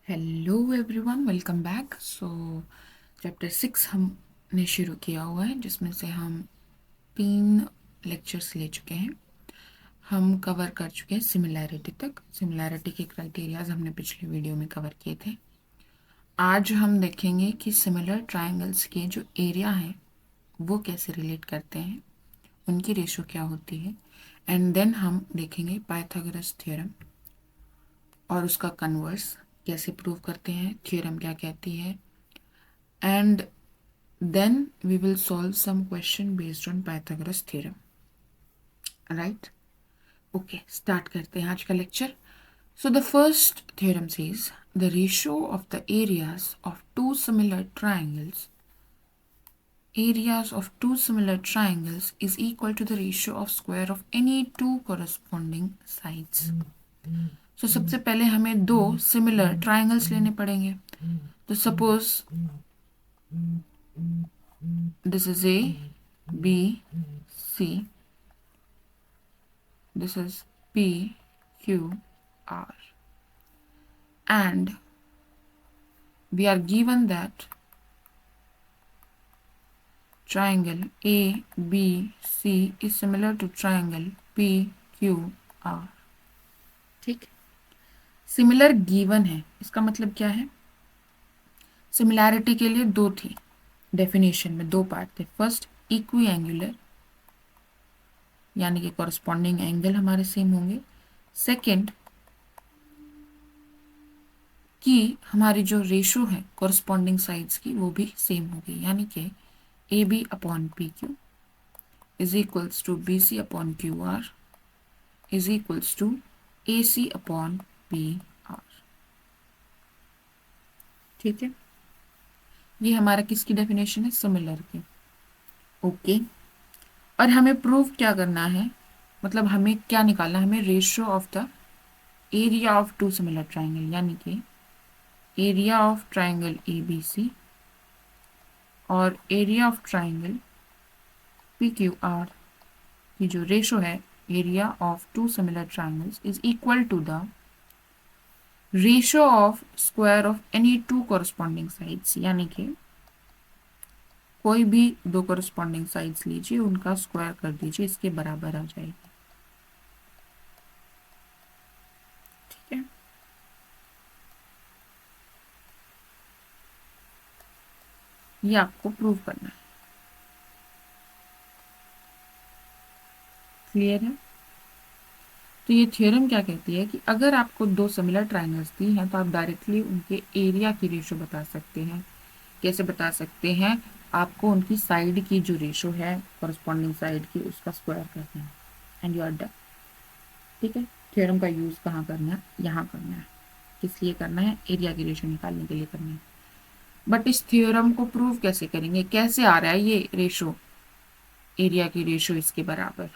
Hello everyone, welcome back. Chapter 6 हमने शुरू किया हुआ है, जिसमें से हम 3 लेक्चर्स ले चुके हैं। हम कवर कर चुके हैं सिमिलैरिटी तक। सिमिलैरिटी के क्राइटेरियाज हमने पिछले वीडियो में कवर किए थे। आज हम देखेंगे कि सिमिलर ट्रायंगल्स के जो एरिया हैं वो कैसे रिलेट करते हैं, उनकी रेशो क्या होती है, एंड देन हम देखेंगे पाइथागोरस थ्योरम और उसका कन्वर्स कैसे प्रूव करते हैं, थ्योरम क्या कहती है, and then we will solve some question based on Pythagoras theorem. Right? Okay, start करते हैं आज का lecture. So the first theorem says the ratio of the areas of two similar triangles is equal to the ratio of square of any two corresponding sides. So सबसे पहले हमें 2 similar triangles लेने पड़ेंगे. तो suppose this is A, B, C. This is P, Q, R. And we are given that triangle ABC is similar to triangle PQR. ठीक, similar given है, इसका मतलब क्या है? सिमिलैरिटी के लिए 2 थी, डेफिनेशन में 2 पार्ट थे. फर्स्ट, इक्वी एंगुलर, यानी कि कॉरस्पॉन्डिंग एंगल हमारे सेम होंगे. सेकेंड, कि हमारी जो रेशो है कॉरस्पॉन्डिंग साइड्स की वो भी सेम होगी, यानी कि A B upon P Q is equals to B C upon Q R is equals to A C upon P R. ठीक है, ये हमारा किसकी डेफिनेशन है? सिमिलर की. ओके, और हमें प्रूव क्या करना है, मतलब हमें क्या निकालना है? हमें ratio of the area of two similar triangle, यानी कि area of triangle A B C और area of triangle P Q R की जो रेशो है area of two similar triangles is equal to the ratio of square of any 2 corresponding sides, यानी कि कोई भी 2 कॉरस्पॉन्डिंग साइड्स लीजिए, उनका स्क्वायर कर दीजिए, इसके बराबर आ जाएगी. ठीक है, ये आपको प्रूव करना है. क्लियर है? तो ये थ्योरम क्या कहती है कि अगर आपको 2 सिमिलर ट्राइंगल्स दी हैं तो आप डायरेक्टली उनके एरिया की रेशो बता सकते हैं. कैसे बता सकते हैं? आपको उनकी साइड की जो रेशो है कॉरस्पॉन्डिंग साइड की, उसका स्क्वायर करना है एंड यू आर डन. ठीक है, थ्योरम का यूज कहाँ करना है? यहाँ करना है. किस लिए करना है? एरिया की रेशो निकालने के लिए करना है. बट इस थ्योरम को प्रूव कैसे करेंगे? कैसे आ रहा है ये रेशो, एरिया की रेशो इसके बराबर?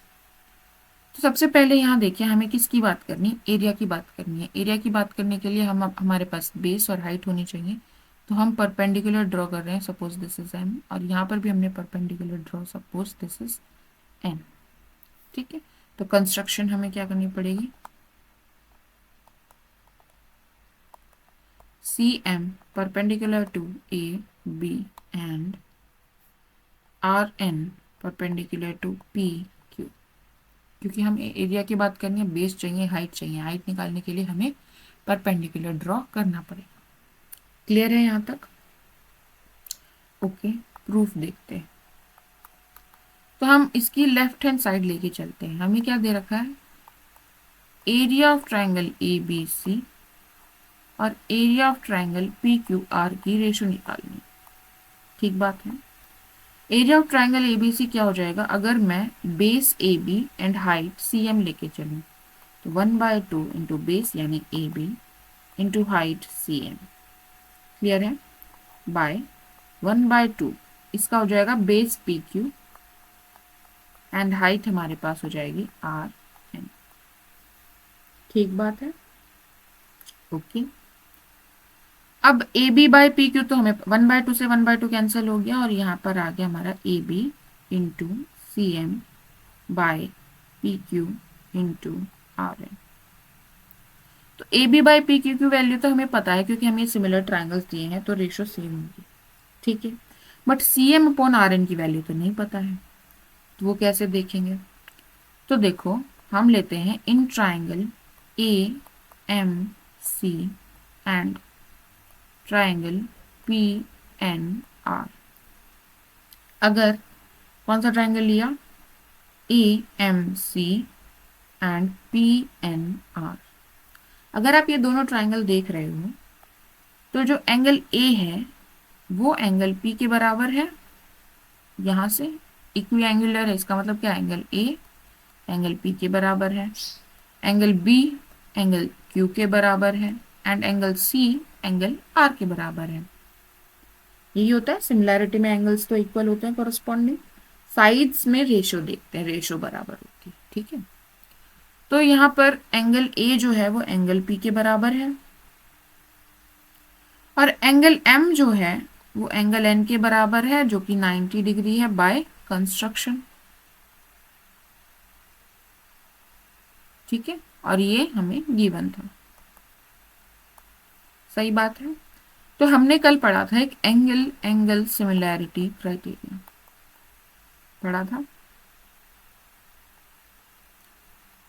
तो सबसे पहले यहाँ देखिए, हमें किसकी बात करनी है? एरिया की बात करनी है. एरिया की बात करने के लिए हमारे पास बेस और हाइट होनी चाहिए. तो हम परपेंडिकुलर ड्रॉ कर रहे हैं, सपोज दिस इज एम, और यहाँ पर भी हमने perpendicular draw, suppose this is N. ठीक है, तो कंस्ट्रक्शन हमें क्या करनी पड़ेगी? C M perpendicular to A B and R N perpendicular to P Q. क्योंकि हम एरिया की बात करनी है, बेस चाहिए, हाइट चाहिए. हाइट निकालने के लिए हमें परपेंडिकुलर ड्रॉ करना पड़ेगा. क्लियर है यहाँ तक? ओके, प्रूफ देखते हैं. तो हम इसकी लेफ्ट हैंड साइड लेके चलते हैं. हमें क्या दे रखा है? Area of triangle A B C और area of triangle P Q R की रेशो निकालनी. ठीक बात है. Area of triangle A B C क्या हो जाएगा? अगर मैं base A B and height C M लेके चलूँ तो 1/2 इंटू बेस यानी A B into height C M. Clear है? बाय 1/2 इसका हो जाएगा base P Q and height हमारे पास हो जाएगी आर एन. ठीक बात है. ओके, अब A B by P Q, तो हमें 1/2 से 1/2 कैंसिल हो गया और यहाँ पर आ गया हमारा A B into C M by P Q into R N. तो A B by P Q की वैल्यू तो हमें पता है क्योंकि हमें सिमिलर ट्राइंगल्स दिए हैं, तो रेशो सेम होगी, ठीक है। But C M upon R N की वैल्यू तो नहीं पता है, तो वो कैसे देखेंगे? तो देखो, हम लेते हैं in triangle A M C and triangle P N R. अगर कौन सा ट्राइंगल लिया? A M C and P N R. अगर आप ये दोनों ट्राइंगल देख रहे हो तो जो एंगल ए है वो एंगल पी के बराबर है, यहां से इक्वी एंगुलर है, इसका मतलब क्या? एंगल ए एंगल पी के बराबर है, एंगल बी एंगल क्यू के बराबर है, and angle C angle R के बराबर है। यही होता है सिमिलैरिटी में, एंगल्स तो इक्वल होते हैं कॉरस्पॉन्डिंग। साइड्स में रेशो देखते हैं, रेशो बराबर होती है, ठीक है। तो यहाँ पर एंगल ए जो है वो एंगल पी के बराबर है, और एंगल एम जो है वो एंगल एन के बराबर है, जो कि 90 डिग्री है बाय कंस्ट्रक्शन, ठीक है। और ये हमें गिवन था, सही बात है। तो हमने कल पढ़ा था एक एंगल एंगल सिमिलैरिटी क्राइटेरिया पढ़ा था।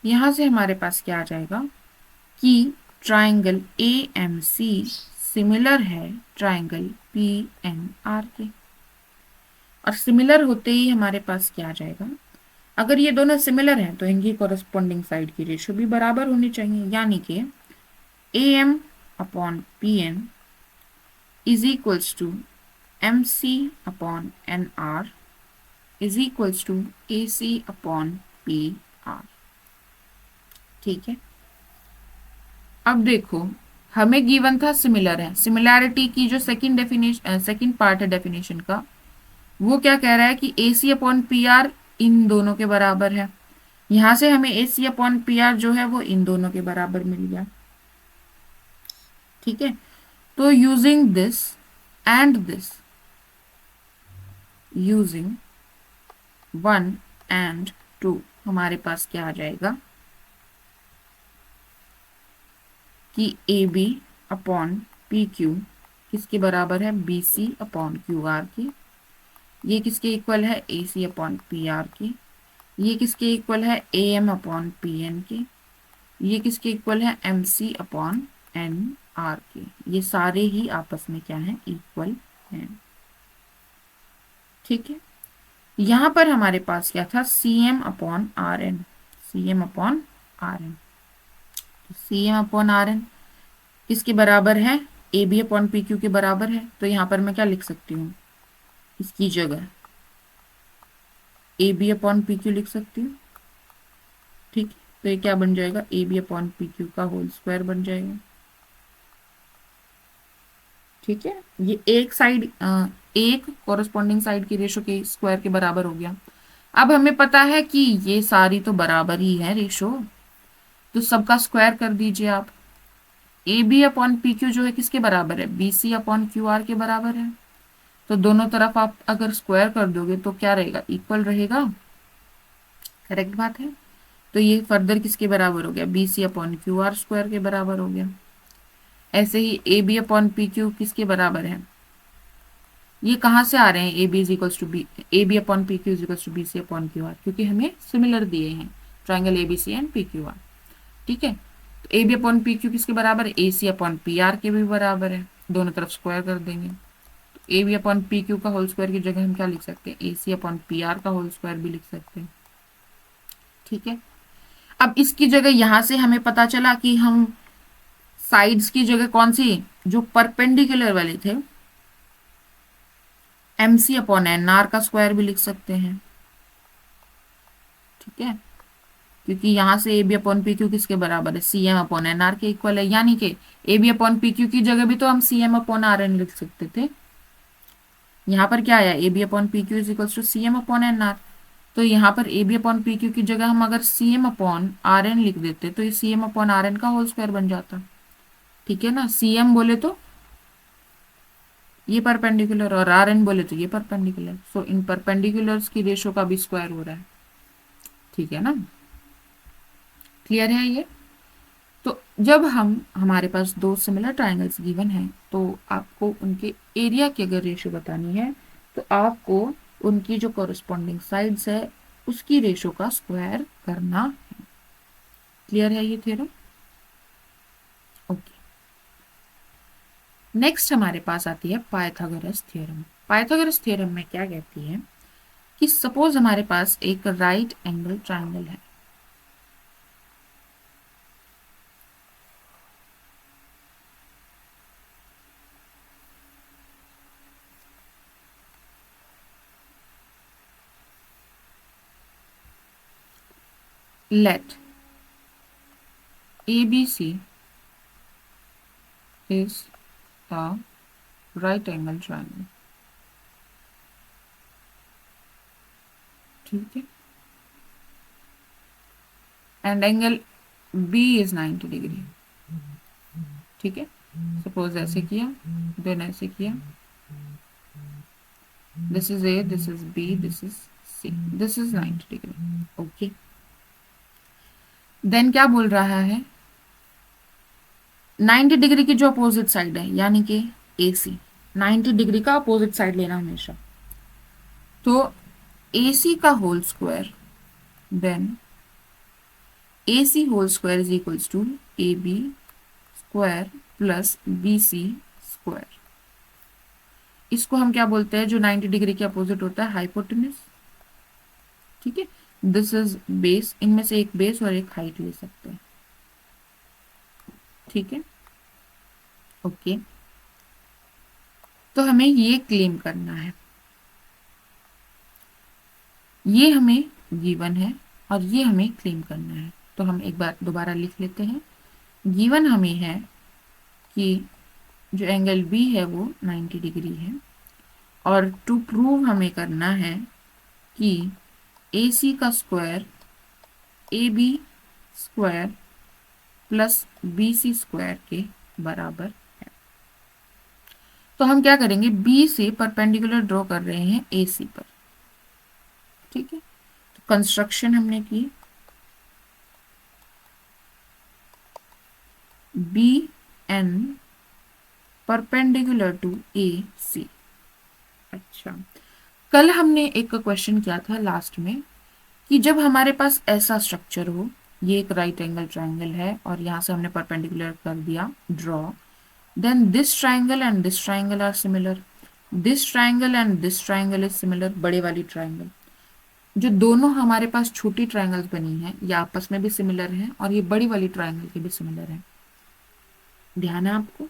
यहां से हमारे पास क्या आ जाएगा कि triangle A M C similar है ट्राइंगल पी एन आर के, और सिमिलर होते ही हमारे पास क्या आ जाएगा? अगर ये दोनों सिमिलर हैं तो इनकी कॉरस्पॉन्डिंग साइड की रेशो भी बराबर होनी चाहिए, यानी कि A M upon P N is equals to M C upon N R is equals to A C upon P R, ठीक है। अब देखो, हमें गिवन था सिमिलर है, सिमिलैरिटी की जो सेकंड डेफिनेशन, सेकंड पार्ट है डेफिनेशन का, वो क्या कह रहा है कि A C upon P are in दोनों के बराबर है। यहां से हमें ए सी अपॉन पी आर जो है वो इन दोनों के बराबर मिल गया, ठीक है। तो using this and this, using 1 and 2, हमारे पास क्या आ जाएगा कि A B upon P Q किसके बराबर है? B C upon Q R की। ये किसके इक्वल है? A C upon P R की। ये किसके इक्वल है? A M upon P N की। ये किसके इक्वल है? M C upon N R के। ये सारे ही आपस में क्या है? इक्वल हैं, ठीक है। यहां पर हमारे पास क्या था? C M upon R N, C M upon R N. C M upon R N किसके बराबर है? A B upon P Q के बराबर है। तो यहां पर मैं क्या लिख सकती हूँ इसकी जगह? A B upon P Q लिख सकती हूँ, ठीक है। तो ये क्या बन जाएगा? A B upon P Q का होल स्क्वायर बन जाएगा, ठीक है। ये एक साइड, एक कॉरस्पॉन्डिंग साइड की रेशो के स्क्वायर के बराबर हो गया। अब हमें पता है कि ये सारी तो बराबर ही है रेशो, तो सबका स्क्वायर कर दीजिए आप। A B upon P Q जो है किसके बराबर है? B C upon Q R के बराबर है। तो दोनों तरफ आप अगर स्क्वायर कर दोगे तो क्या रहेगा? इक्वल रहेगा, करेक्ट बात है। तो ये फर्दर किसके बराबर हो गया? B C upon Q R square के बराबर हो गया। ऐसे ही A B upon P Q किसके बराबर है? ये कहाँ से आ रहे हैं? A B is equals to B, A B upon P Q is equals to B C upon Q R, क्योंकि हमें सिमिलर दिए हैं triangle A B C and P Q R, ठीक है। तो A B upon P Q किसके बराबर है? A C upon P are के भी बराबर है। दोनों तरफ स्क्वायर कर देंगे, तो A B upon P Q का होल स्क्वायर की जगह हम क्या लिख सकते हैं? A C upon P R का होल स्क्वायर भी लिख सकते हैं, ठीक है। अब इसकी जगह यहां से हमें पता चला कि हम साइड्स की जगह कौन सी, जो परपेंडिकुलर वाले थे, M C upon N R का स्क्वायर भी लिख सकते हैं, ठीक है। क्योंकि यहां से A B upon P Q किसके बराबर है? C M upon N R के इक्वल है, यानी कि A B upon P Q की जगह भी तो हम C M upon R N लिख सकते थे। यहाँ पर क्या आया? A B upon P Q is equal to C M upon N R. तो यहाँ पर A B upon P Q की जगह हम अगर C M upon R N लिख देते तो ये C M upon R N का होल स्क्वायर बन जाता, ठीक है ना। सी एम बोले तो ये परपेंडिकुलर, और आर एन बोले तो ये परपेंडिकुलर। सो इन परपेंडिकुलर्स की रेशो का भी स्क्वायर हो रहा है, ठीक है ना। क्लियर है ये? तो जब हमारे पास दो सिमिलर ट्राइंगल्स गिवन हैं तो आपको उनके एरिया की अगर रेशियो बतानी है तो आपको उनकी जो कॉरस्पॉन्डिंग साइड्स है उसकी रेशियो का स्क्वायर करना है। क्लियर है ये थ्योरम? ओके, नेक्स्ट हमारे पास आती है पाइथागोरस थ्योरम। पाइथागोरस थ्योरम में क्या कहती है कि सपोज हमारे पास एक राइट एंगल ट्राइंगल है। Let ABC is a right angle triangle. ठीक है, and angle B is 90 degree. ठीक है, सपोज ऐसे किया, देन ऐसे किया, this is A, this is B, this is C, this is 90 degree. Okay, then क्या बोल रहा है, 90 डिग्री की जो अपोजिट साइड है यानी कि AC, 90 डिग्री का अपोजिट साइड लेना हमेशा। तो AC का whole square, then AC whole square is equals to AB square plus BC square. इसको हम क्या बोलते हैं, जो 90 डिग्री के अपोजिट होता है, हाइपोटेन्यूज। ठीक है, दिस इज बेस, इनमें से एक बेस और एक हाइट ले सकते हैं। ठीक है, ओके, तो हमें ये क्लेम करना है, ये हमें गिवन है और ये हमें क्लेम करना है। तो हम एक बार दोबारा लिख लेते हैं। गिवन हमें है कि जो एंगल B है वो 90 डिग्री है, और टू प्रूव हमें करना है कि AC का square AB square plus BC square के बराबर है। तो हम क्या करेंगे, B से परपेंडिकुलर ड्रॉ कर रहे हैं AC पर। ठीक है, तो कंस्ट्रक्शन हमने की, BN परपेंडिकुलर टू AC। अच्छा, कल हमने एक क्वेश्चन किया था लास्ट में कि जब हमारे पास ऐसा स्ट्रक्चर हो, ये एक राइट एंगल ट्राइंगल है और यहाँ से हमने परपेंडिकुलर कर दिया draw, then this triangle and this triangle are similar, this triangle and this triangle is similar. बड़े वाली ट्राइंगल, जो दोनों हमारे पास छोटी ट्राइंगल्स बनी हैं ये आपस में भी सिमिलर हैं और ये बड़ी वाली ट्राइंगल के भी सिमिलर है। ध्यान है आपको?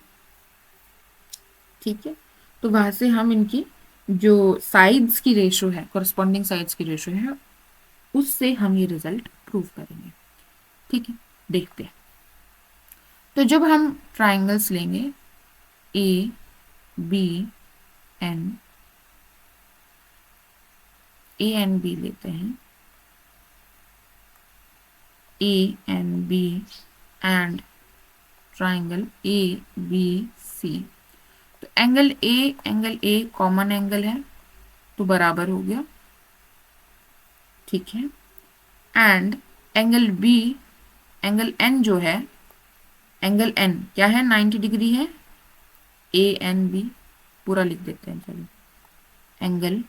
ठीक है, तो वहां से हम इनकी जो साइड्स की रेशो है, कोरस्पॉन्डिंग साइड्स की रेशो है, उससे हम ये रिजल्ट प्रूव करेंगे। ठीक है, देखते हैं। तो जब हम ट्राइंगल्स लेंगे A B N, A and B लेते हैं, A and B and triangle A B C, तो एंगल A कॉमन एंगल है तो बराबर हो गया। ठीक है, and angle B, angle N जो है, एंगल N क्या है, 90 डिग्री है, ANB पूरा लिख देते हैं। चलिए, एंगल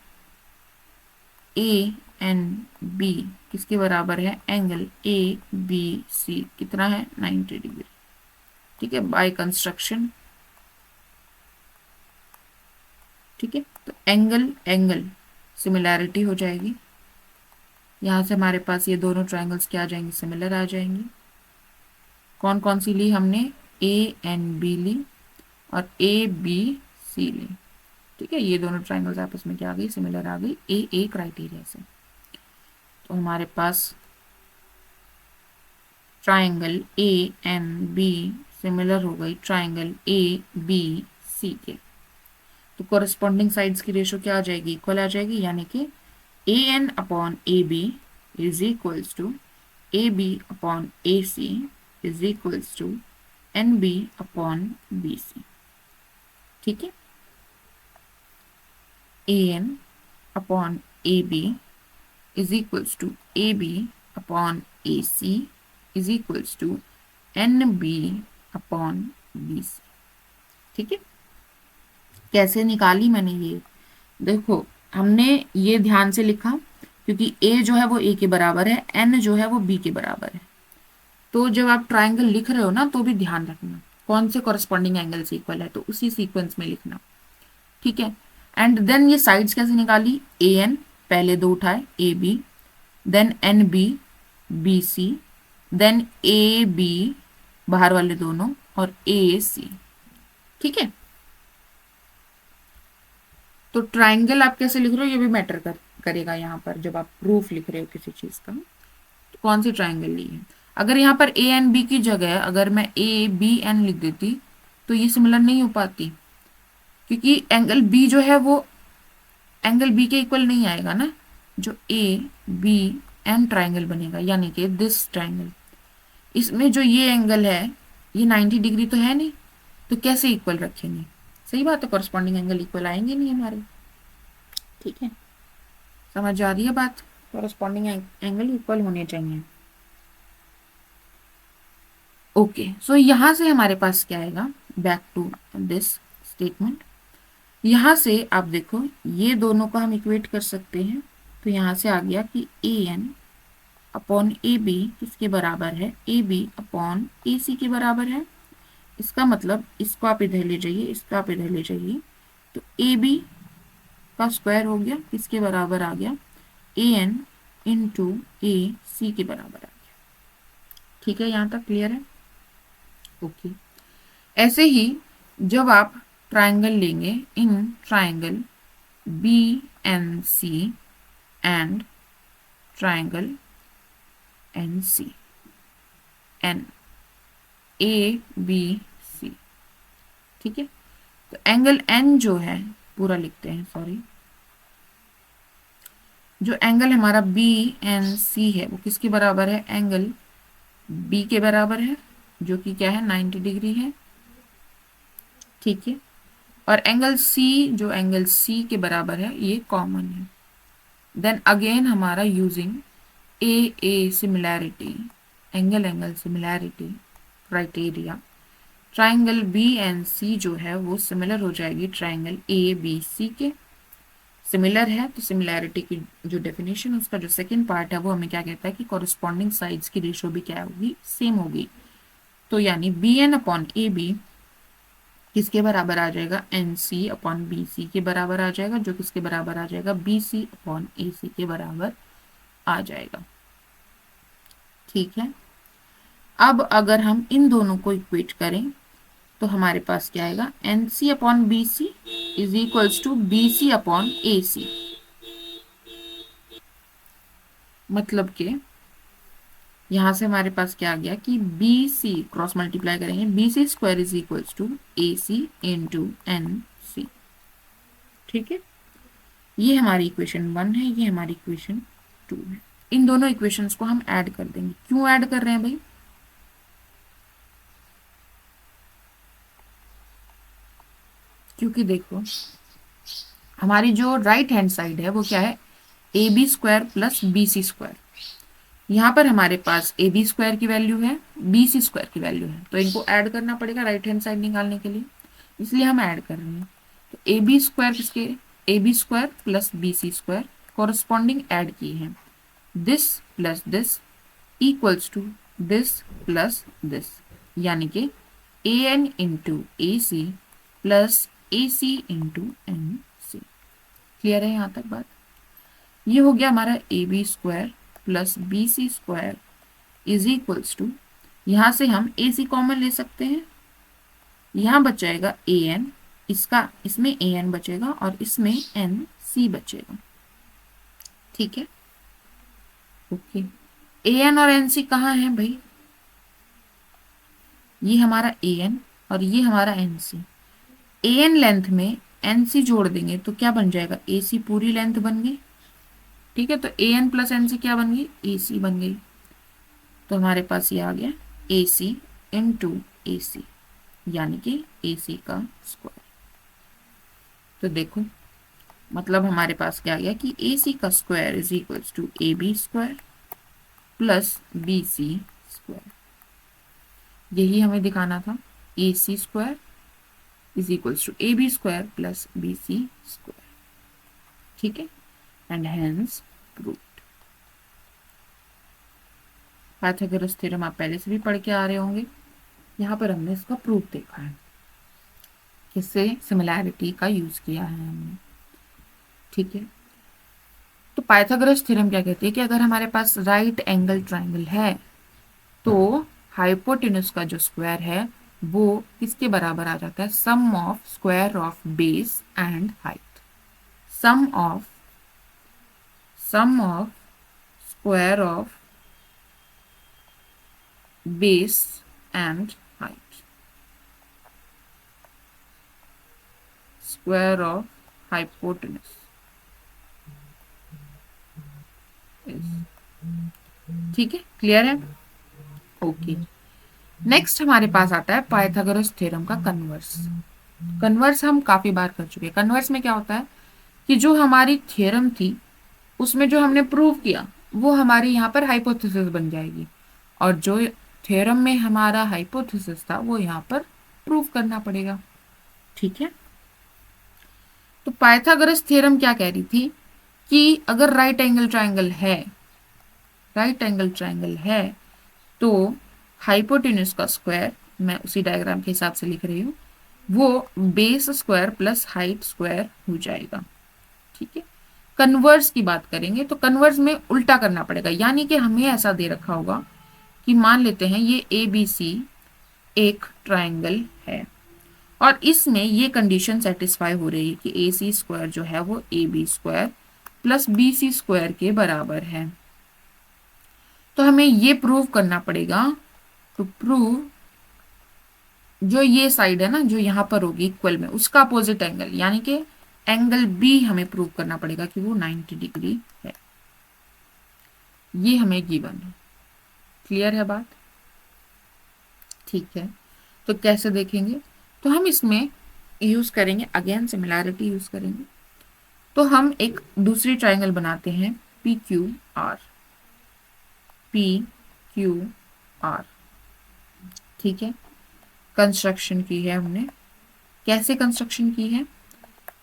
ANB किसके बराबर है, एंगल ABC कितना है, 90 डिग्री। ठीक है, बाय कंस्ट्रक्शन। ठीक है, तो एंगल सिमिलैरिटी हो जाएगी, यहाँ से हमारे पास ये दोनों ट्राइंगल्स क्या आ जाएंगे, सिमिलर आ जाएंगे। कौन कौन सी ली हमने, ANB ली और ABC ली। ठीक है, ये दोनों ट्राइंगल्स आपस में क्या आ गई, सिमिलर आ गई A क्राइटेरिया से। तो हमारे पास ट्राइंगल ANB सिमिलर हो गई ट्राइंगल ABC के। तो कोरस्पॉन्डिंग साइड्स की रेशो क्या आ जाएगी, इक्वल आ जाएगी, यानी कि AN upon AB is equals to AB upon AC is equals to NB upon BC। ठीक है, AN upon AB is equals to AB upon AC is equals to N B upon B C. ठीक है, कैसे निकाली मैंने ये देखो, हमने ये ध्यान से लिखा क्योंकि ए जो है वो ए के बराबर है, एन जो है वो बी के बराबर है। तो जब आप ट्राइंगल लिख रहे हो ना तो भी ध्यान रखना कौन से कॉरस्पॉन्डिंग एंगल से इक्वल है, तो उसी सीक्वेंस में लिखना। ठीक है, एंड देन ये साइड्स कैसे निकाली, ए एन पहले दो उठाए, A B, then N B, B C, then A B बाहर वाले दोनों, और ए सी। ठीक है, तो ट्राइंगल आप कैसे लिख रहे हो ये भी मैटर करेगा यहाँ पर जब आप प्रूफ लिख रहे हो किसी चीज का, तो कौन सी ट्राइंगल ली है। अगर यहाँ पर ए एन बी की जगह अगर मैं ए बी एन लिख देती तो ये सिमिलर नहीं हो पाती, क्योंकि एंगल बी जो है वो एंगल बी के इक्वल नहीं आएगा ना। जो ए बी एन ट्राइंगल बनेगा यानी कि दिस ट्राइंगल, इसमें जो ये एंगल है ये 90 डिग्री तो है नहीं, तो कैसे इक्वल रखेंगे। सही बात है, कॉरस्पॉन्डिंग एंगल इक्वल आएंगे नहीं हमारे। ठीक है, समझ आ रही है बात, कॉरस्पॉन्डिंग एंगल इक्वल होने चाहिए। ओके, सो यहां से हमारे पास क्या आएगा, बैक टू दिस स्टेटमेंट। यहां से आप देखो ये दोनों को हम इक्वेट कर सकते हैं, तो यहां से आ गया कि A N upon A B किसके बराबर है, ए बी अपॉन ए सी के बराबर है। इसका मतलब इसको आप इधर ले जाइए, इसको आप इधर ले जाइए, तो ए बी का स्क्वायर हो गया किसके बराबर आ गया, ए एन इंटू ए सी के बराबर आ गया। ठीक है, यहाँ तक क्लियर है। ओके, ऐसे ही जब आप ट्राइंगल लेंगे, in triangle B N C and triangle N C, N A B C. ठीक है, तो एंगल एन जो है पूरा लिखते हैं, सॉरी, जो एंगल हमारा बी एन सी है वो किसके बराबर है, एंगल बी के बराबर है, जो कि क्या है 90 डिग्री है। ठीक है, और एंगल सी जो एंगल सी के बराबर है ये कॉमन है। देन अगेन हमारा using a similarity, angle angle similarity criteria, triangle B and C जो है वो सिमिलर हो जाएगी ट्राइंगल ए बी सी के। सिमिलर है तो सिमिलैरिटी की जो डेफिनेशन, उसका जो सेकंड पार्ट है वो हमें क्या कहता है कि कॉरस्पॉन्डिंग साइड्स की रेशो भी क्या होगी, सेम होगी। तो यानी B N upon A B किसके बराबर आ जाएगा, N C upon B C के बराबर आ जाएगा, जो किसके बराबर आ जाएगा, बी सी अपॉन ए सी के बराबर आ जाएगा। ठीक है, अब अगर हम इन दोनों को इक्वेट करें तो हमारे पास क्या आएगा, N C upon B C is equals to B C upon A C. मतलब के यहां से हमारे पास क्या आ गया कि बी सी क्रॉस मल्टीप्लाई करेंगे, B C square is equals to A C into N C. ठीक है, ये हमारी इक्वेशन 1 है, ये हमारी इक्वेशन 2 है। इन दोनों इक्वेशंस को हम ऐड कर देंगे। क्यों ऐड कर रहे हैं भाई, क्योंकि देखो हमारी जो राइट हैंड साइड है वो क्या है, A B square plus B C square. यहाँ पर हमारे पास ए बी स्क्वायर की वैल्यू है, बी सी स्क्वायर की वैल्यू है, तो इनको ऐड करना पड़ेगा राइट हैंड साइड निकालने के लिए, इसलिए हम ऐड कर रहे हैं। तो ए बी स्क्वायर किसके, A B square plus B C square corresponding add किए हैं, this plus this equals to this plus this, यानी कि A N into A C plus A C into N C. Clear है यहाँ तक बात। ये हो गया हमारा A B square plus B C square is equals to, यहां से हम ए सी कॉमन ले सकते हैं, यहां बचेगा ए एन, इसका इसमें ए एन बचेगा और इसमें एन सी बचेगा। ठीक है, ओके, ए एन और एन सी कहाँ है भाई, ये हमारा ए एन और ये हमारा N C. A N length में एन सी जोड़ देंगे तो क्या बन जाएगा, ए सी पूरी लेंथ बन गई। ठीक है, तो A N plus N C क्या बन गई, ए सी बन गई। तो हमारे पास ये आ गया ए सी इंटू ए सी, यानी कि ए सी का स्क्वायर। तो देखो मतलब हमारे पास क्या आ गया कि ए सी का square is equals to A B square plus B C square. यही हमें दिखाना था। AC square is equals to AB square plus BC square. ठीक है, and hence proved. Pythagoras theorem आप पहले से भी पढ़ के आ रहे होंगे। यहाँ पर हमने इसका प्रूफ देखा है, किससे सिमिलैरिटी का यूज किया है हमने। ठीक है, तो पाइथागोरस थ्योरम क्या कहती है कि अगर हमारे पास राइट एंगल ट्राइंगल है तो हाइपोटेन्यूज का जो स्क्वायर है वो किसके बराबर आ जाता है, sum of square of base and height. Sum of square of base and height, square of hypotenuse. ठीक है, क्लियर है? ओके, नेक्स्ट हमारे पास आता है पाइथागोरस थ्योरम का कन्वर्स। कन्वर्स हम काफी बार कर चुके हैं। कन्वर्स में क्या होता है कि जो हमारी थ्योरम थी उसमें जो हमने प्रूव किया वो हमारी यहाँ पर हाइपोथेसिस बन जाएगी, और जो थ्योरम में हमारा हाइपोथेसिस था वो यहाँ पर प्रूव करना पड़ेगा। ठीक है, तो पाइथागोरस थ्योरम क्या कह रही थी कि अगर राइट एंगल ट्राइंगल है तो हाइपोटेन्यूज का स्क्वायर, मैं उसी डायग्राम के हिसाब से लिख रही हूँ, वो base square plus height square हो जाएगा। ठीक है, कन्वर्स की बात करेंगे तो कन्वर्स में उल्टा करना पड़ेगा, यानी कि हमें ऐसा दे रखा होगा कि मान लेते हैं ये ABC एक ट्राइंगल है और इसमें ये कंडीशन सेटिस्फाई हो रही है कि AC स्क्वायर जो है वो AB square plus BC square के बराबर है। तो हमें ये प्रूव करना पड़ेगा। तो प्रूव जो ये साइड है ना, जो यहाँ पर होगी इक्वल में, उसका अपोजिट एंगल यानी कि एंगल B हमें प्रूव करना पड़ेगा कि वो 90 डिग्री है। ये हमें गिवन है। क्लियर है बात? ठीक है, तो कैसे देखेंगे? तो हम इसमें यूज करेंगे अगेन सिमिलैरिटी यूज करेंगे। तो हम एक दूसरी ट्राइंगल बनाते हैं PQR। ठीक है, कंस्ट्रक्शन की है हमने। कैसे कंस्ट्रक्शन की है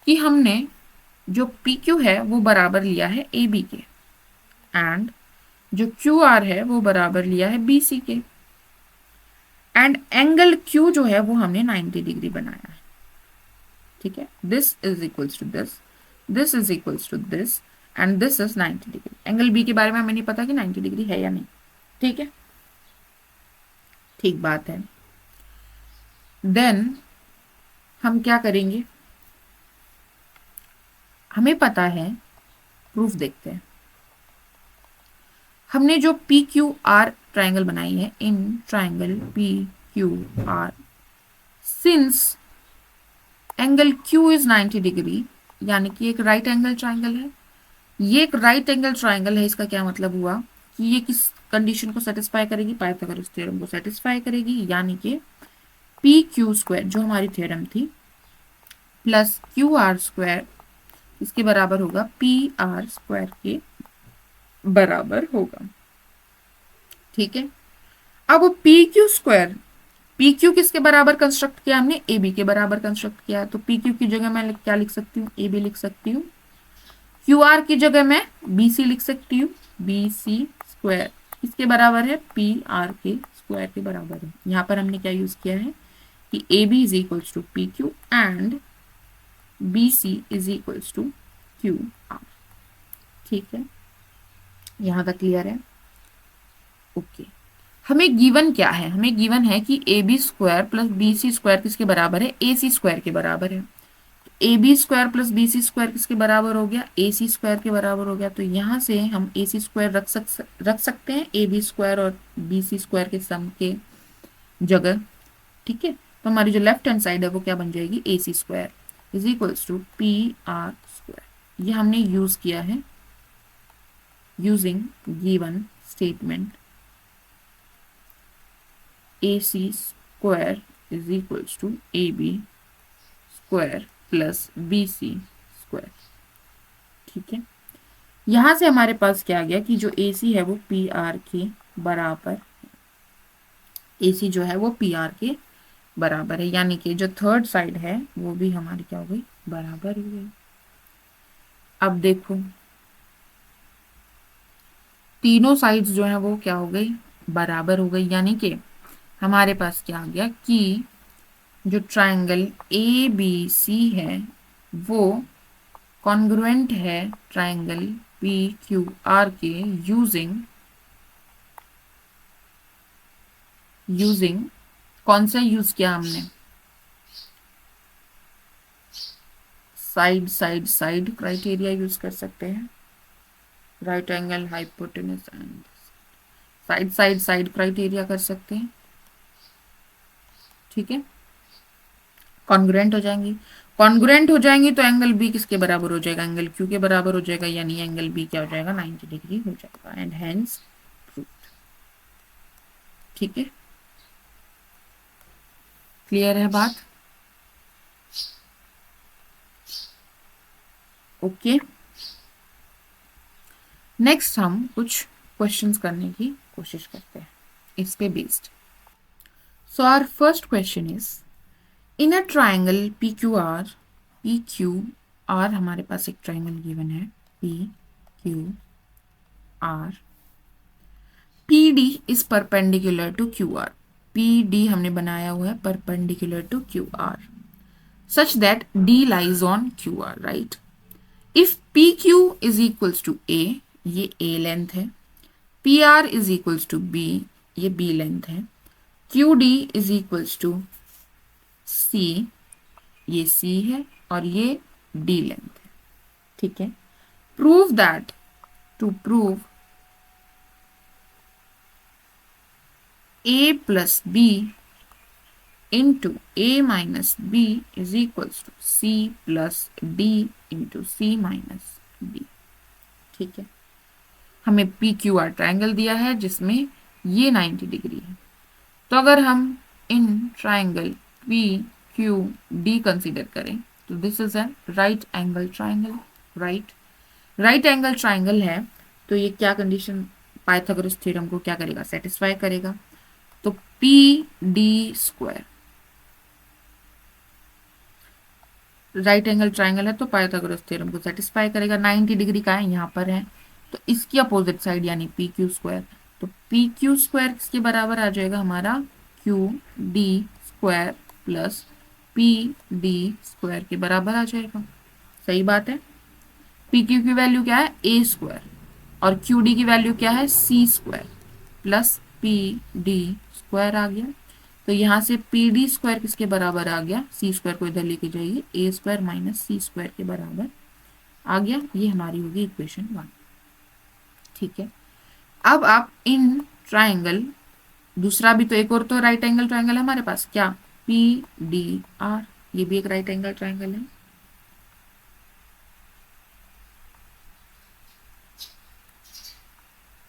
कि हमने जो PQ है वो बराबर लिया है AB के, एंड जो QR है वो बराबर लिया है BC के, एंड एंगल Q जो है वो हमने 90 डिग्री बनाया है। ठीक है, this is equals to this is equals to this, and this is 90 degree. Angle B के बारे में हमें नहीं पता कि 90 डिग्री है या नहीं। ठीक है, ठीक बात है। देन हम क्या करेंगे, हमें पता है, प्रूफ देखते हैं। हमने जो PQR ट्राइंगल बनाई है, in triangle PQR since angle Q is 90 degree, यानी कि एक राइट एंगल ट्राइंगल है। ये एक राइट एंगल ट्राइंगल है, इसका क्या मतलब हुआ कि ये किस कंडीशन को सेटिस्फाई करेगी, पाइथागोरस थ्योरम को सेटिस्फाई करेगी, यानी कि PQ स्क्वायर जो हमारी थ्योरम थी प्लस QR स्क्वायर इसके बराबर होगा PR स्क्वायर के बराबर होगा। ठीक है, अब PQ स्क्वायर, PQ किसके बराबर कंस्ट्रक्ट किया हमने, AB के बराबर कंस्ट्रक्ट किया, तो PQ की जगह मैं क्या लिख सकती हूँ, AB लिख सकती हूँ। QR की जगह मैं BC लिख सकती हूँ, BC स्क्वायर किसके बराबर है, PR के स्क्वायर के बराबर है। यहाँ पर हमने क्या यूज किया है कि AB is equals to PQ and BC is equals to QR। ठीक है, यहाँ तक क्लियर है? ओके, हमें गिवन क्या है, हमें गिवन है कि AB square plus BC square किसके बराबर है, AC स्क्वायर के बराबर है। AB square plus BC square किसके बराबर हो गया, AC स्क्वायर के बराबर हो गया। तो यहाँ से हम AC स्क्वायर रख सकते हैं AB स्क्वायर और BC स्क्वायर के सम के जगह। ठीक है, तो हमारी जो लेफ्ट हैंड साइड है वो क्या बन जाएगी, AC square is equals to PR square. ये हमने यूज किया है using given statement AC square is equals to AB square plus BC square. ठीक है, यहां से हमारे पास क्या आ गया कि जो AC है वो PR के बराबर। AC जो है वो PR के बराबर है, यानी कि जो थर्ड साइड है वो भी हमारी क्या हो गई, बराबर हो गई। अब देखो तीनों साइड्स जो है वो क्या हो गई, बराबर हो गई, यानी कि हमारे पास क्या आ गया कि जो ट्रायंगल ABC है वो कॉन्ग्रुएंट है ट्रायंगल PQR के यूजिंग कौन सा यूज किया हमने, side side side criteria use कर सकते हैं, right angle hypotenuse and side side side criteria कर सकते हैं। ठीक है, कॉन्ग्रुएंट हो जाएंगी, कॉन्ग्रुएंट हो जाएंगी तो एंगल बी किसके बराबर हो जाएगा, एंगल क्यू के बराबर हो जाएगा, यानी एंगल बी क्या हो जाएगा 90 डिग्री हो जाएगा, एंड हेंस प्रूव्ड। ठीक है, क्लियर है बात? ओके, नेक्स्ट हम कुछ क्वेश्चंस करने की कोशिश करते हैं इस पे based. So our first question is, in a triangle PQR हमारे पास एक ट्राइंगल गिवन है PQR, PD is perpendicular to QR, PD हमने बनाया हुआ है perpendicular to QR such that D lies on QR, right? If PQ is equals to A, ये A length है, PR is equals to B, ये B length है, QD is equals to C, ये C है और ये D length है। ठीक है, prove that, to prove A plus B into A minus B is equals to C plus D into C minus D। ठीक है, हमें PQR ट्राइंगल दिया है जिसमें ये 90 डिग्री है, तो अगर हम इन ट्राइंगल PQD कंसीडर करें तो this is N right angle triangle, right angle triangle है, तो ये क्या कंडीशन पाइथागोरस थ्योरम को क्या करेगा, सेटिस्फाई करेगा। तो PD square right angle triangle है तो पाइथागोरस थ्योरम को सेटिस्फाई करेगा। 90 डिग्री का है, यहाँ पर है, तो इसकी अपोजिट साइड यानी PQ स्क्वायर, तो PQ स्क्वायर किसके बराबर आ जाएगा हमारा, QD square plus PD square के बराबर आ जाएगा। सही बात है, PQ की वैल्यू क्या है A स्क्वायर और QD की वैल्यू क्या है C square plus PD square आ गया, तो यहाँ से PD स्क्वायर किसके बराबर आ गया, C स्क्वायर को इधर लेके जाइए, A square minus C square के बराबर आ गया। ये हमारी होगी इक्वेशन 1। ठीक है, अब आप इन ट्राइंगल, दूसरा भी तो एक और तो राइट एंगल ट्राइंगल है हमारे पास, क्या PDR, ये भी एक राइट एंगल ट्राइंगल है।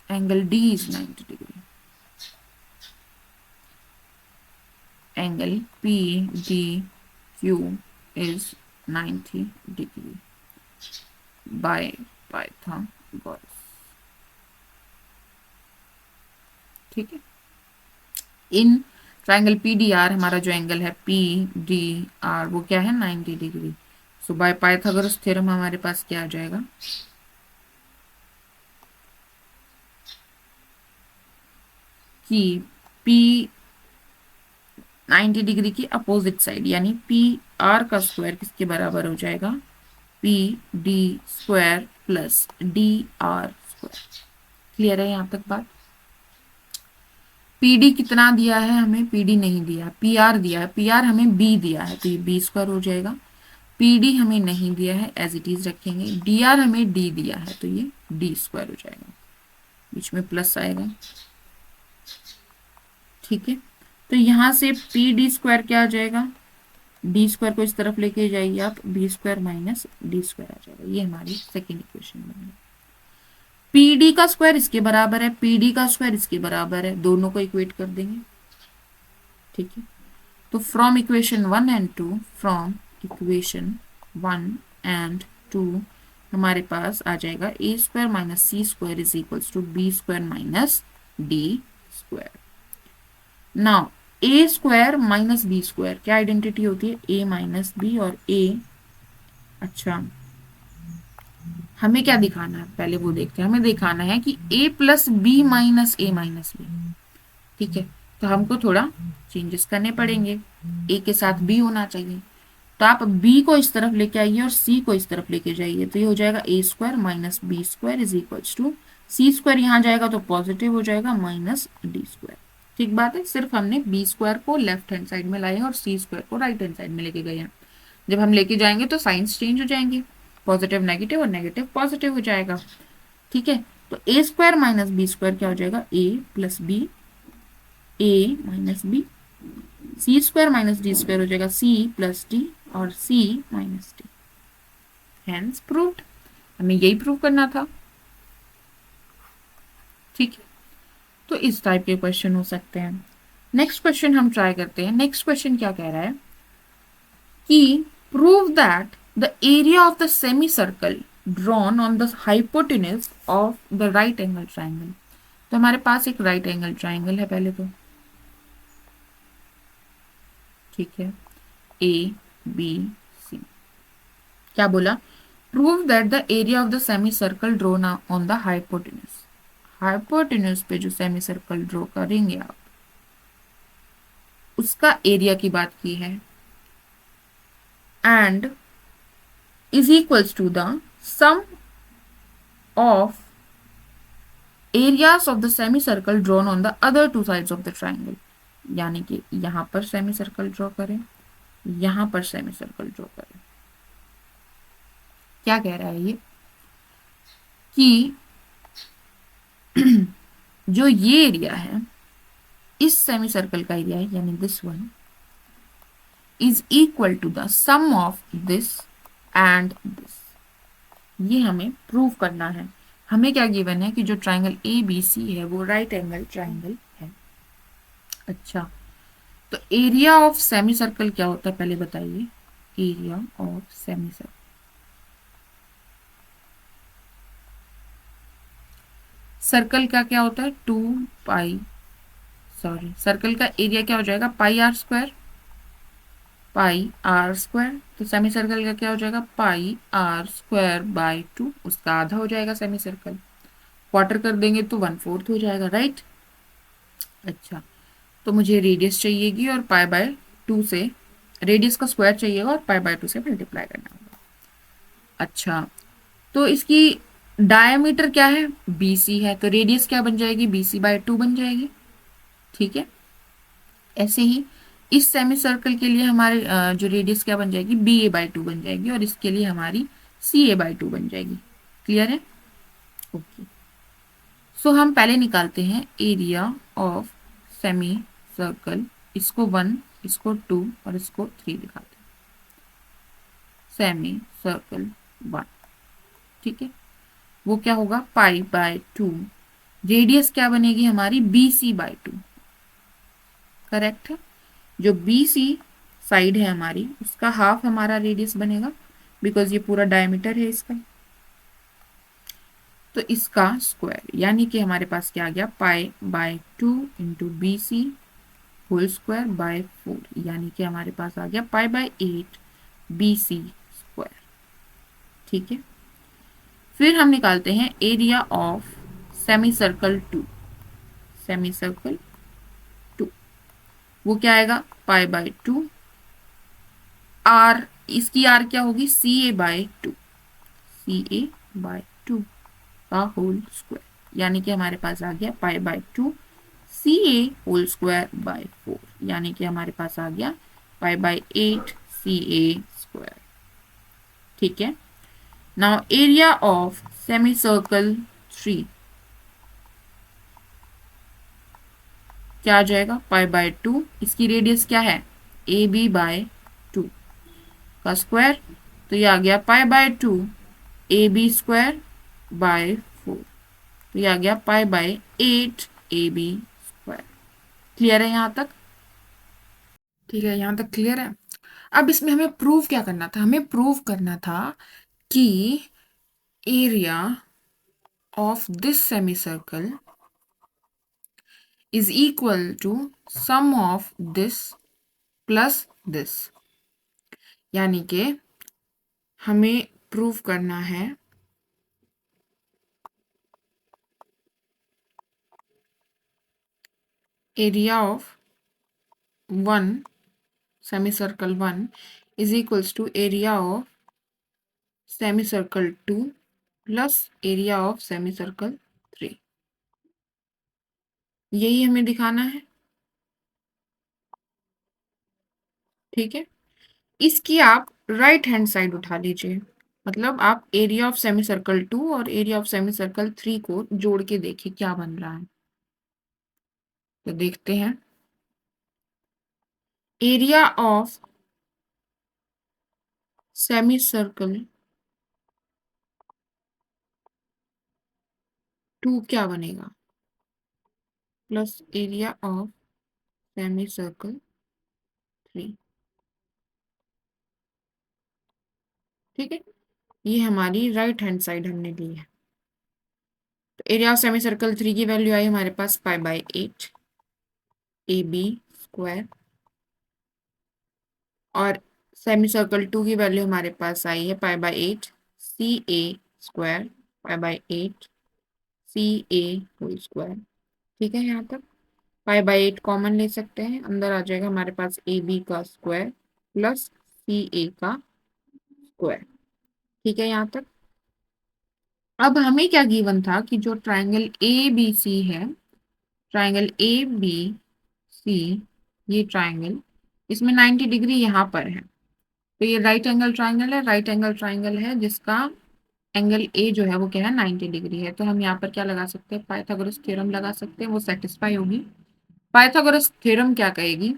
Angle D is 90 degree, angle PDQ is 90 degree by Pythagoras। ठीक है, इन ट्राइंगल PDR हमारा जो एंगल है PDR वो क्या है 90 degree, so by Pythagoras theorem हमारे पास क्या आ जाएगा, कि P 90 डिग्री की अपोजिट साइड यानी PR का स्क्वायर किसके बराबर हो जाएगा, PD square plus DR square. Clear है यहां तक बात? PD कितना दिया है हमें, PD नहीं दिया, PR दिया है, PR हमें B दिया है तो ये B स्क्वायर हो जाएगा, PD हमें नहीं दिया है एज इट इज रखेंगे, DR हमें D दिया है तो ये D स्क्वायर हो जाएगा, बीच में प्लस आएगा। ठीक है, तो यहां से PD स्क्वायर क्या आ जाएगा, D स्क्वायर को इस तरफ लेके जाइए आप, B square minus D square आ जाएगा, ये हमारी सेकेंड इक्वेशन बन गई। PD का स्क्वायर इसके बराबर है, PD का स्क्वायर इसके बराबर है, दोनों को इक्वेट कर देंगे। ठीक है, तो from equation 1 and 2, from equation 1 and 2 हमारे पास आ जाएगा A square minus C square is equals to B square minus D square. Now A square minus B square क्या आइडेंटिटी होती है? ए माइनस बी और ए। अच्छा, हमें क्या दिखाना है पहले वो देखते हैं। हमें दिखाना है कि a plus B minus A minus B. ठीक है, तो हमको थोड़ा चेंजेस करने पड़ेंगे। a के साथ b होना चाहिए, तो आप b को इस तरफ लेके आइए और c को इस तरफ लेके जाइए, तो ये हो जाएगा a square minus B square is equals to C square, यहाँ जाएगा तो पॉजिटिव हो जाएगा माइनस डी स्क्वायर। ठीक बात है, सिर्फ हमने बी स्क्वायर को लेफ्ट हैंड साइड में लाए हैं और सी स्क्वायर को राइट हैंड साइड में लेके गए हैं। जब हम लेके जाएंगे तो साइंस चेंज हो जाएंगे, पॉजिटिव नेगेटिव और नेगेटिव पॉजिटिव हो जाएगा। ठीक है, तो A square minus B square क्या हो जाएगा? A plus B, A minus B. C square minus D square हो जाएगा सी प्लस डी और C minus D. Hence proved. हमें यही प्रूव करना था। ठीक है, तो इस टाइप के क्वेश्चन हो सकते हैं। नेक्स्ट क्वेश्चन हम ट्राई करते हैं। नेक्स्ट क्वेश्चन क्या कह रहा है कि prove that the area of the semicircle drawn on the hypotenuse of the right angle triangle. तो हमारे पास एक राइट एंगल ट्राइंगल है पहले तो। ठीक है, ए बी सी। क्या बोला? Prove that the area of the semicircle drawn on the hypotenuse. Hypotenuse पे जो सेमी सर्कल ड्रॉ करेंगे आप, उसका एरिया की बात की है, and is equals to the sum of areas of the semicircle drawn on the other two sides of the triangle. यानी कि यहां पर सेमी सर्कल ड्रॉ करें, यहां पर सेमी सर्कल ड्रॉ करें। क्या कह रहा है ये कि जो ये एरिया है, इस सेमी सर्कल का एरिया है, यानी this one is equal to the sum of this and this. ये हमें प्रूव करना है। हमें क्या गिवन है कि जो ट्राइंगल ए बी सी है वो राइट एंगल ट्राइंगल है। अच्छा, तो एरिया ऑफ सेमी सर्कल क्या होता है पहले बताइए? Area of semi circle, circle का क्या होता है? 2 पाई, सॉरी, सर्कल का एरिया क्या हो जाएगा? Pi R square, pi R square. तो सेमी सर्कल का क्या हो जाएगा? पाई आर स्क्वायर बाय 2, उसका आधा हो जाएगा सेमी सर्कल। क्वार्टर कर देंगे तो 1/4 हो जाएगा, राइट। अच्छा, तो मुझे रेडियस चाहिएगी और पाई बाय 2 से, रेडियस का स्क्वायर चाहिएगा और पाई बाय 2 से मल्टीप्लाई करना होगा। अच्छा, तो इसकी डायमीटर क्या है? BC है, तो रेडियस क्या बन जाएगी? BC/2 बन जाएगी। ठीक है, ऐसे ही इस सेमी सर्कल के लिए हमारे जो रेडियस क्या बन जाएगी? BA/2 बन जाएगी और इसके लिए हमारी CA/2 बन जाएगी। क्लियर है? ओके, सो हम पहले निकालते हैं एरिया ऑफ सेमी सर्कल। इसको 1, इसको 2 और इसको 3 दिखाते हैं। सेमी सर्कल 1, ठीक है, वो क्या होगा? पाई/2। रेडियस क्या बनेगी हमारी? BC/2। करेक्ट है, जो BC साइड है हमारी, उसका हाफ हमारा रेडियस बनेगा, बिकॉज ये पूरा डायमीटर है इसका। तो इसका स्क्वायर, यानी कि हमारे पास क्या आ गया? पाई/2 into BC whole square by 4, यानी कि हमारे पास आ गया पाई/8 BC स्क्वायर। ठीक है, फिर हम निकालते हैं area of semi circle 2। Semi circle 2 वो क्या आएगा? पाई/2 आर, इसकी आर क्या होगी? CA/2, CA/2 का होल स्क्वायर, यानी कि हमारे पास आ गया पाई/2 CA होल स्क्वायर बाय 4, यानी कि हमारे पास आ गया पाई/8 CA स्क्वायर। ठीक है, now area of semi circle 3 क्या आ जाएगा? पाई/2, इसकी रेडियस क्या है? AB/2 का स्क्वायर, तो ये आ गया पाई/2 AB स्क्वायर बाय 4, तो ये आ गया पाई/8 AB स्क्वायर। क्लियर है यहाँ तक? ठीक है, यहाँ तक क्लियर है। अब इसमें हमें प्रूव क्या करना था? हमें प्रूव करना था कि area of this semicircle is equal to sum of this plus this, यानी कि हमें प्रूव करना है area of one semicircle 1 is equals to area of semicircle 2 plus area of semicircle 3। यही हमें दिखाना है, ठीक है। इसकी आप राइट हैंड साइड उठा लीजिए, मतलब आप एरिया ऑफ सेमी सर्कल 2 और एरिया ऑफ सेमी सर्कल 3 को जोड़ के देखिए क्या बन रहा है। तो देखते हैं, एरिया ऑफ सेमी सर्कल 2 क्या बनेगा, plus area of semi circle 3, ठीक है। ये हमारी राइट हैंड साइड हमने ली है। तो एरिया ऑफ सेमी सर्कल 3 की वैल्यू आई हमारे पास π/8 AB स्क्वायर, और सेमी सर्कल 2 की वैल्यू हमारे पास आई है π/8 CA square, π/8 CA whole square, ठीक है। यहाँ तक π/8 कॉमन ले सकते हैं, अंदर आ जाएगा हमारे पास AB का स्क्वायर प्लस CA का स्क्वायर, ठीक है। यहाँ तक अब हमें क्या गिवन था कि जो ट्राइंगल ABC है, ट्राइंगल ABC, ये ट्राइंगल, इसमें 90 डिग्री यहाँ पर है, तो ये राइट एंगल ट्राइंगल है, राइट एंगल ट्राइंगल है जिसका एंगल ए जो है वो क्या है 90 डिग्री है। तो हम यहाँ पर क्या लगा सकते हैं, पाइथागोरस थ्योरम लगा सकते हैं, वो सेटिस्फाई होगी। पाइथागोरस थ्योरम क्या कहेगी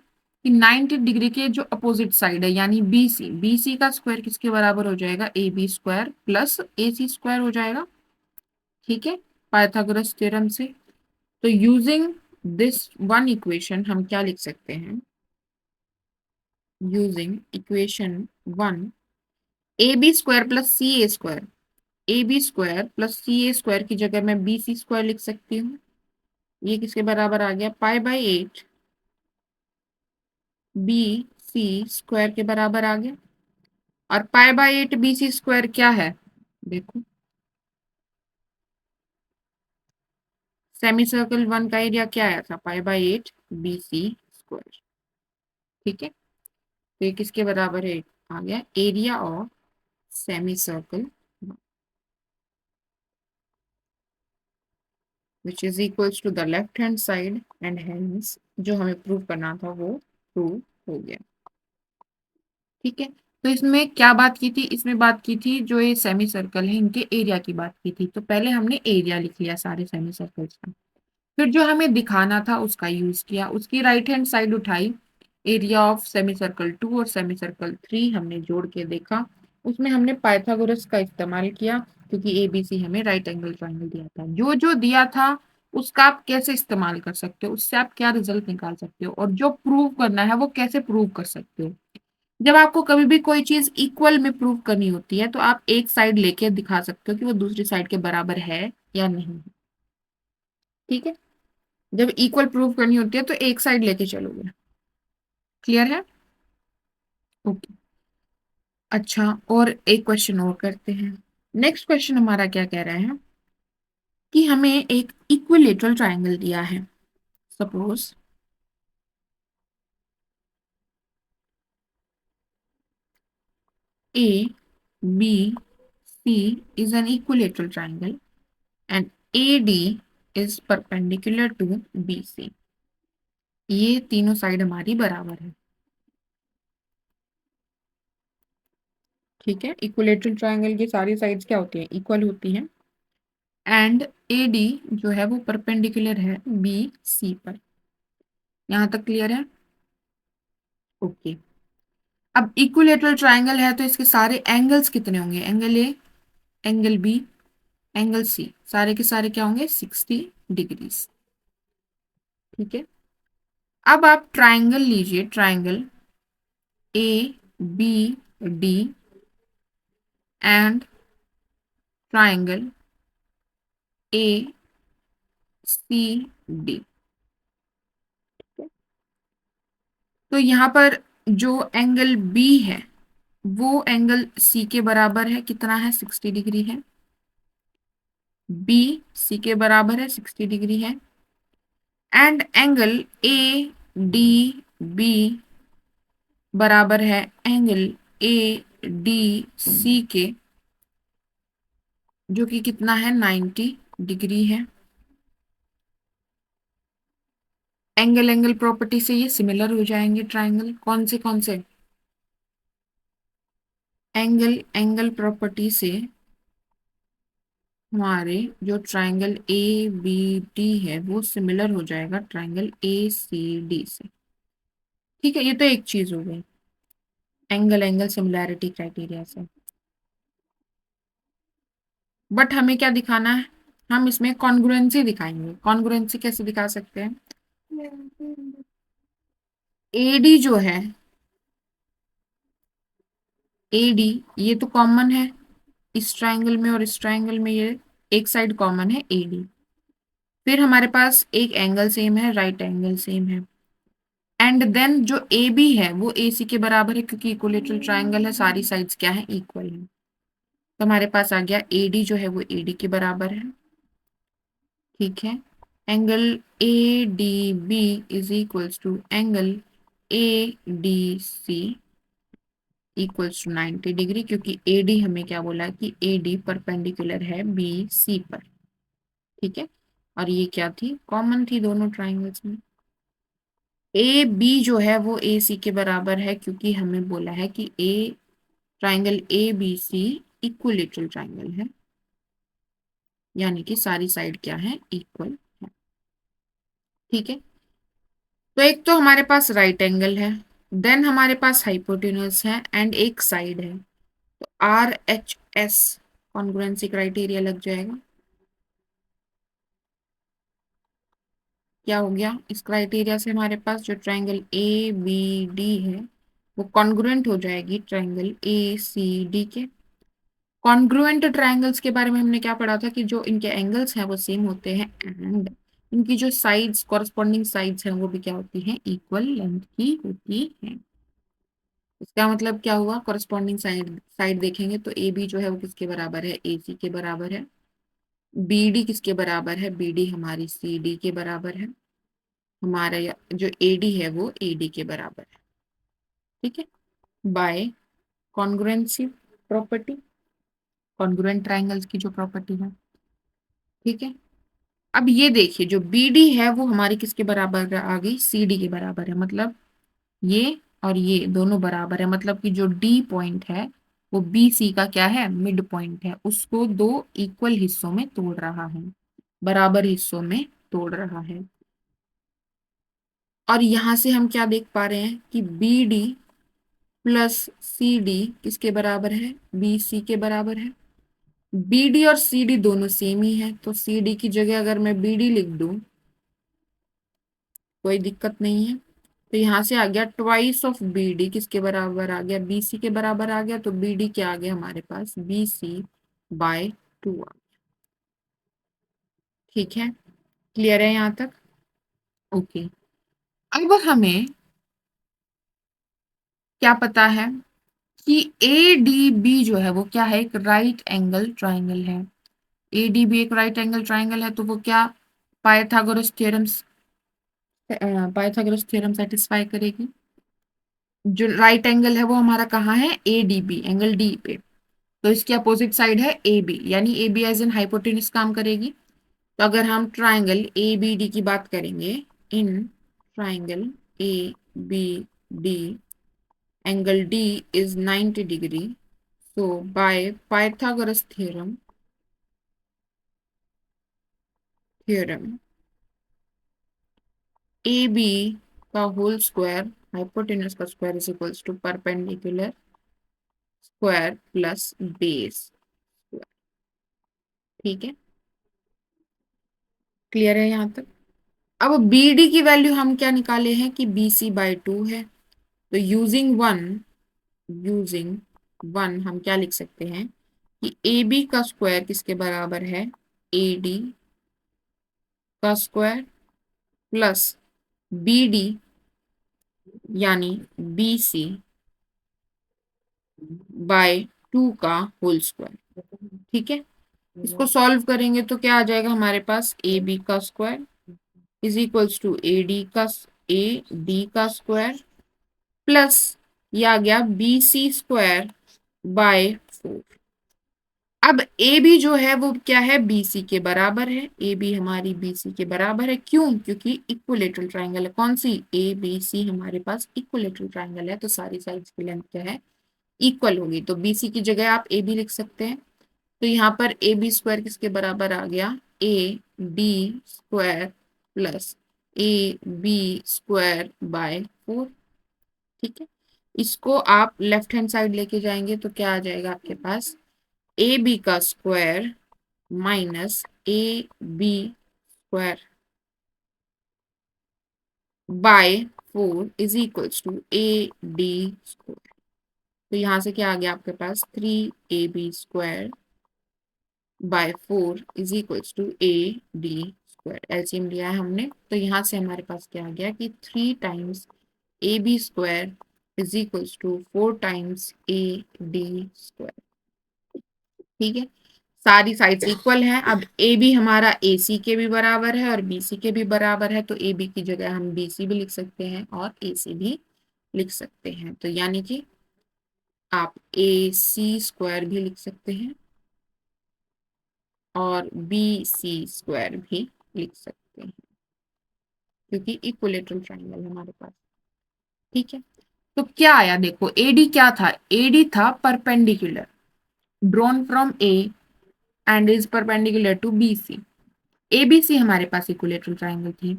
कि 90 डिग्री के जो अपोजिट साइड है यानी BC, BC का स्क्वायर किसके बराबर हो जाएगा, AB square plus AC square हो जाएगा, ठीक है, पाइथागोरस थ्योरम से। तो यूजिंग दिस वन इक्वेशन हम क्या लिख सकते हैं, using equation 1, AB square plus CA square, AB square plus CA square की जगह मैं BC स्क्वायर लिख सकती हूँ। ये किसके बराबर आ गया, π/8 BC स्क्वायर के बराबर आ गया। और π/8 BC स्क्वायर क्या है, देखो सेमी सर्कल 1 का एरिया क्या आया था, π/8 BC स्क्वायर, ठीक है। तो ये किसके बराबर है, आ गया area of semi circle which is equals to the left hand side and hence जो हमें प्रूव करना था वो प्रूव हो गया, ठीक है। तो इसमें क्या बात की थी, इसमें बात की थी जो ये सेमी सर्कल है इनके एरिया की बात की थी। तो पहले हमने एरिया लिख लिया सारे सेमी सर्कल्स का, फिर जो हमें दिखाना था उसका यूज किया, उसकी राइट हैंड साइड उठाई, एरिया ऑफ सेमी सर्कल 2 और सेमी सर्कल 3 हमने जोड़ के देखा, उसमें हमने पाइथागोरस का इस्तेमाल किया क्योंकि ABC हमें राइट एंगल ट्राइंगल दिया था। जो जो दिया था उसका आप कैसे इस्तेमाल कर सकते हो, उससे आप क्या रिजल्ट निकाल सकते हो, और जो प्रूव करना है वो कैसे प्रूव कर सकते हो। जब आपको कभी भी कोई चीज इक्वल में प्रूव करनी होती है तो आप एक साइड लेके दिखा सकते हो कि वो दूसरी साइड के बराबर है या नहीं, ठीक है। जब इक्वल प्रूव करनी होती है तो एक साइड लेके चलोगे, क्लियर है, ओके। अच्छा, और एक क्वेश्चन और करते हैं। नेक्स्ट क्वेश्चन हमारा क्या कह रहा है कि हमें एक इक्विलेटरल ट्राइंगल दिया है, suppose ABC is an equilateral triangle and AD is perpendicular to BC। ये तीनों साइड हमारी बराबर है, ठीक है। इक्विलेटरल ट्राइंगल की सारी साइड्स क्या होती हैं, इक्वल होती हैं, एंड AD जो है वो परपेंडिकुलर है BC पर। यहां तक क्लियर है, ओके। अब इक्विलेटरल ट्राइंगल है तो इसके सारे एंगल्स कितने होंगे, angle A, angle B, angle C, सारे के सारे क्या होंगे 60 डिग्रीज, ठीक है। अब आप ट्राइंगल लीजिए, triangle ABD and triangle ACD, तो यहाँ पर जो एंगल बी है वो एंगल सी के बराबर है, कितना है, 60 डिग्री है। बी सी के बराबर है, 60 डिग्री है। And angle A D B बराबर है एंगल ए डी सी के, जो कि कितना है, 90 डिग्री है। एंगल एंगल प्रॉपर्टी से ये सिमिलर हो जाएंगे ट्राइंगल। कौन से एंगल एंगल प्रॉपर्टी से हमारे जो ट्राइंगल ए बी डी है वो सिमिलर हो जाएगा ट्राइंगल ए सी डी से। ठीक है, ये तो एक चीज हो गई एंगल एंगल सिमिलैरिटी क्राइटेरिया से। बट हमें क्या दिखाना है, हम इसमें कॉन्ग्रुएंसी दिखाएंगे। कॉन्ग्रुएंसी कैसे दिखा सकते हैं, एडी जो है, एडी ये तो कॉमन है इस ट्राइंगल में और इस ट्राइंगल में, ये एक साइड कॉमन है एडी। फिर हमारे पास एक एंगल सेम है, राइट एंगल सेम है। एंड देन जो ए बी है वो ए सी के बराबर है, क्योंकि इक्विलेटरल ट्राइंगल है, सारी साइड्स क्या है, इक्वल है। तो हमारे पास आ गया ए डी जो है वो ए डी के बराबर है। ठीक है, angle A D B is equals to angle A D C equals to 90 degree, क्योंकि ए डी हमें क्या बोला कि ए डी परपेंडिकुलर है बी सी पर। ठीक है, और ये क्या थी, कॉमन थी दोनों ट्राइंगल्स में। ए बी जो है वो ए सी के बराबर है, क्योंकि हमें बोला है कि a triangle A B C equilateral triangle है, यानी कि सारी साइड क्या है, इक्वल है। ठीक है, तो एक तो हमारे पास राइट एंगल है, देन हमारे पास हाइपोटेन्यूज है एंड एक साइड है, तो R H S congruency criteria लग जाएगा। क्या हो गया, इस क्राइटेरिया से हमारे पास जो ट्राइंगल ए बी डी है वो कॉन्ग्रुएंट हो जाएगी ट्राइंगल ए सी डी के। कॉन्ग्रुएंट ट्राइंगल्स के बारे में हमने क्या पढ़ा था कि जो इनके एंगल्स हैं वो सेम होते हैं एंड इनकी जो साइड्स, कॉरस्पॉन्डिंग साइड्स हैं वो भी क्या होती हैं, इक्वल लेंथ की होती हैं। इसका मतलब क्या हुआ, कॉरस्पॉन्डिंग साइड साइड देखेंगे तो ए बी जो है वो किसके बराबर है, ए सी के बराबर है। बी डी किसके बराबर है, बी डी हमारी सी डी के बराबर है। हमारा जो ए डी है वो ए डी के बराबर है। ठीक है, by congruency property, congruent triangles की जो प्रॉपर्टी है। ठीक है, अब ये देखिए जो बी डी है वो हमारी किसके बराबर आ गई, सी डी के बराबर है। मतलब ये और ये दोनों बराबर है, मतलब कि जो डी पॉइंट है वो बी सी का क्या है, मिड पॉइंट है, उसको दो इक्वल हिस्सों में तोड़ रहा है, बराबर हिस्सों में तोड़ रहा है। और यहां से हम क्या देख पा रहे हैं कि B D plus C D किसके बराबर है, बी सी के बराबर है। बी डी और सी डी दोनों सेम ही है, तो सी डी की जगह अगर मैं बी डी लिख दूं कोई दिक्कत नहीं है। तो यहाँ से आ गया ट्वाइस ऑफ बी डी किसके बराबर आ गया, बी सी के बराबर आ गया। तो बी डी क्या आ गया हमारे पास, बी सी बाय 2। ठीक है, क्लियर है यहाँ तक, ओके। अब हमें क्या पता है कि ए डी बी जो है वो क्या है, एक राइट एंगल ट्राइंगल है। ए डी बी एक राइट एंगल ट्राइंगल है, तो वो क्या, पाइथागोरस थ्योरम सेटिस्फाई करेगी। जो राइट एंगल है वो हमारा कहाँ है, A D B, angle D पे, तो इसकी अपोजिट साइड है ए बी, यानी A B as an hypotenuse काम करेगी। तो अगर हम ट्राइंगल ए बी डी की बात करेंगे, in triangle A B D angle D is 90 degree, so by Pythagoras theorem AB का होल स्क्वायर हाइपोटेन्यूज का square is equals to perpendicular square plus base square. ठीक है, क्लियर है यहाँ तक। अब बी डी की वैल्यू हम क्या निकाले हैं कि बी सी बाई 2 है, तो यूजिंग वन हम क्या लिख सकते हैं कि ए बी का स्क्वायर किसके बराबर है, ए डी का स्क्वायर प्लस बी डी यानी बी सी बाय 2 का होल स्क्वायर। ठीक है, इसको सॉल्व करेंगे तो क्या आ जाएगा हमारे पास, ए बी का square is equals to A D का स्क्वायर प्लस ये आ गया बी सी स्क्वायर बाय 4। अब ए बी जो है वो क्या है, बी सी के बराबर है, ए बी हमारी बी सी के बराबर है। क्यों? क्योंकि इक्विलेटरल ट्राइंगल है। कौन सी? ए बी सी हमारे पास इक्विलेटरल ट्राइंगल है, तो सारी साइड्स की लेंथ क्या है, इक्वल होगी। तो बी सी की जगह आप ए बी लिख सकते हैं। तो यहाँ पर ए बी स्क्वायर किसके बराबर आ गया, A D square plus A B square by 4। ठीक है, इसको आप लेफ्ट हैंड साइड लेके जाएंगे तो क्या आ जाएगा आपके पास, ए बी का square minus A B square by 4 is equals to A D square. तो यहां से क्या आ गया आपके पास, 3ab by 4 is equals to A D square. LCM लिया है हमने, तो यहाँ से हमारे पास क्या आ गया कि 3 times A B square is equals to 4 times A D square. ठीक है, सारी साइड्स इक्वल हैं। अब ए बी हमारा ए सी के भी बराबर है और बी सी के भी बराबर है, तो ए बी की जगह हम बी सी भी लिख सकते हैं और ए सी भी लिख सकते हैं। तो यानी कि आप ए सी स्क्वायर भी लिख सकते हैं और बी सी स्क्वायर भी लिख सकते हैं, क्योंकि इक्विलेटरल ट्राइंगल है हमारे पास। ठीक है, तो क्या आया देखो, एडी क्या था, एडी था perpendicular drawn from A end is perpendicular to B C. ABC हमारे पास इक्विलेटरल ट्राइंगल थी।